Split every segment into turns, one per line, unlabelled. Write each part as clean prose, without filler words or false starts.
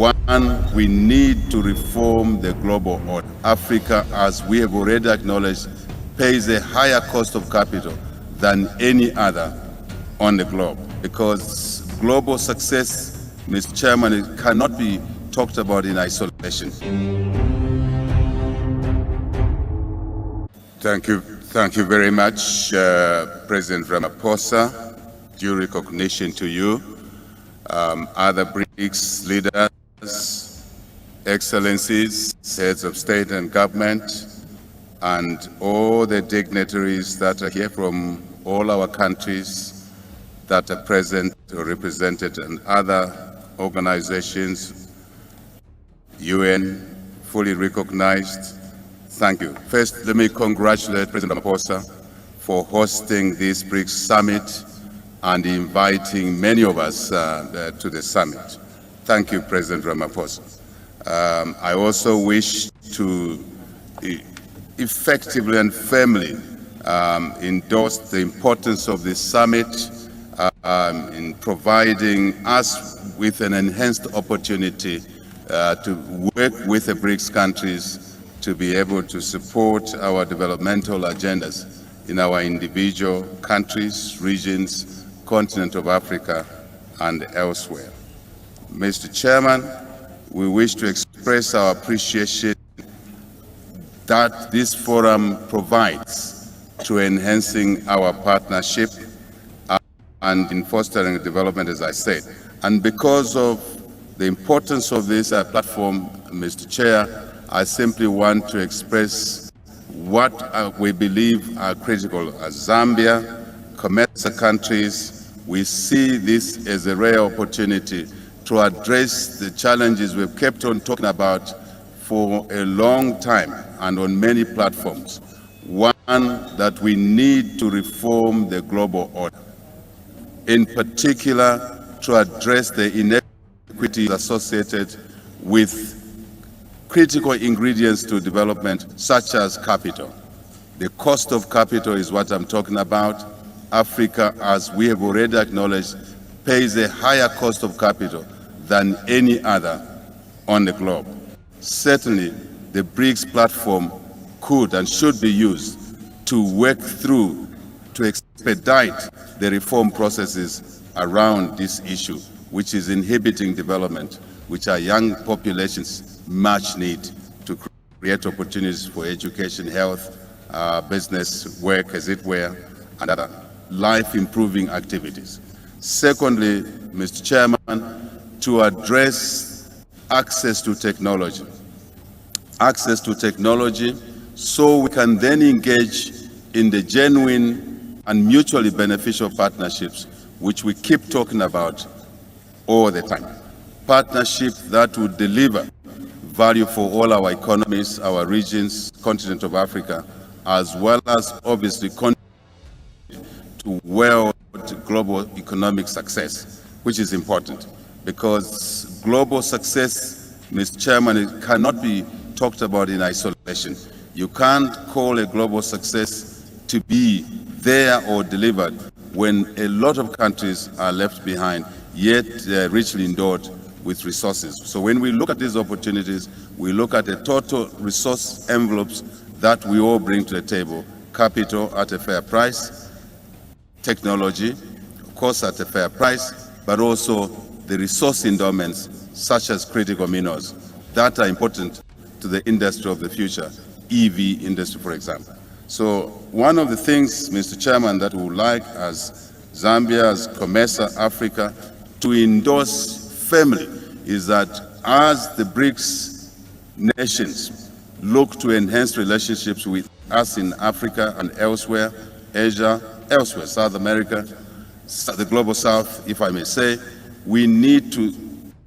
One, we need to reform the global order. Africa, as we have already acknowledged, pays a higher cost of capital than any other on the globe, because global success, Mr. Chairman, it cannot be talked about in isolation. Thank you very much, President Ramaphosa. Due recognition to you, other BRICS leaders, excellencies, heads of state and government, and all the dignitaries that are here from all our countries that are present or represented, and other organizations, UN, fully recognized. Thank you. First, let me congratulate President Ramaphosa for hosting this BRICS summit and inviting many of us to the summit. Thank you, President Ramaphosa. I also wish to effectively and firmly endorse the importance of this summit in providing us with an enhanced opportunity to work with the BRICS countries to be able to support our developmental agendas in our individual countries, regions, continent of Africa, and elsewhere. Mr. Chairman, we wish to express our appreciation that this forum provides to enhancing our partnership and in fostering development, as I said. And because of the importance of this platform, Mr. Chair, I simply want to express what we believe are critical. As Zambia, Conheça countries, we see this as a rare opportunity to address the challenges we've kept on talking about for a long time and on many platforms. One, that we need to reform the global order, in particular to address the inequities associated with critical ingredients to development, such as capital. The cost of capital is what I'm talking about. Africa, as we have already acknowledged, pays a higher cost of capital than any other on the globe. Certainly, the BRICS platform could and should be used to work through, to expedite the reform processes around this issue, which is inhibiting development, which our young populations much need to create opportunities for education, health, business, work, as it were, and other life-improving activities. Secondly, Mr. Chairman, to address access to technology. Access to technology so we can then engage in the genuine and mutually beneficial partnerships which we keep talking about all the time. Partnership that would deliver value for all our economies, our regions, continent of Africa, as well as obviously contribute to world global economic success, which is important, because global success, Mr. Chairman, it cannot be talked about in isolation. You can't call a global success to be there or delivered when a lot of countries are left behind, yet they're richly endowed with resources. So when we look at these opportunities, we look at the total resource envelopes that we all bring to the table: capital at a fair price, technology, of course, at a fair price, but also the resource endowments, such as critical minerals, that are important to the industry of the future, EV industry, for example. So one of the things, Mr. Chairman, that we would like as Zambia, as Conheça Africa, to endorse firmly is that as the BRICS nations look to enhance relationships with us in Africa and elsewhere, Asia, elsewhere, South America, the Global South, if I may say, we need to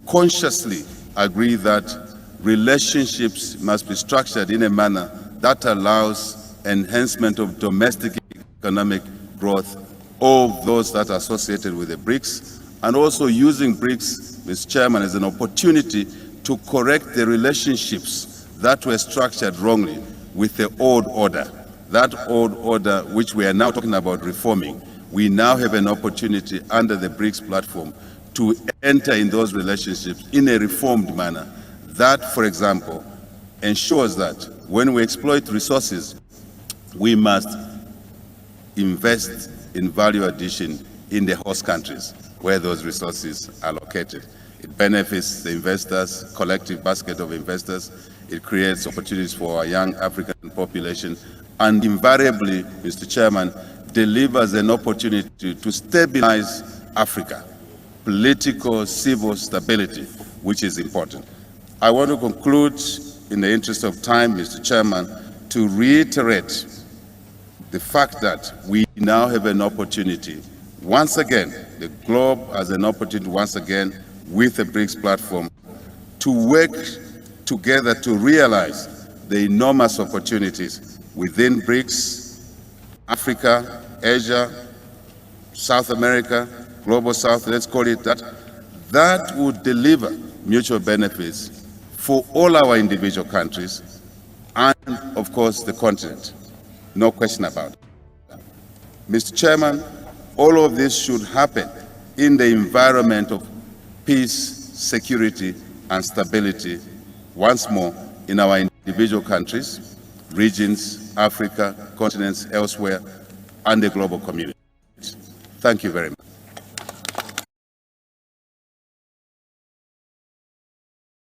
consciously agree that relationships must be structured in a manner that allows enhancement of domestic economic growth of those that are associated with the BRICS, and also using BRICS, Mr. Chairman, as an opportunity to correct the relationships that were structured wrongly with the old order. That old order, which we are now talking about reforming, we now have an opportunity under the BRICS platform to enter in those relationships in a reformed manner. That, for example, ensures that when we exploit resources, we must invest in value addition in the host countries where those resources are located. It benefits the investors, collective basket of investors. It creates opportunities for our young African population, and invariably, Mr. Chairman, delivers an opportunity to stabilize Africa, political, civil stability, which is important. I want to conclude, in the interest of time, Mr. Chairman, to reiterate the fact that we now have an opportunity, once again, the globe has an opportunity once again with the BRICS platform to work together to realize the enormous opportunities within BRICS, Africa, Asia, South America, Global South, let's call it that, that would deliver mutual benefits for all our individual countries and, of course, the continent. No question about it. Mr. Chairman, all of this should happen in the environment of peace, security, and stability, once more, in our individual countries, regions, Africa, continents, elsewhere, and the global community. Thank you very much.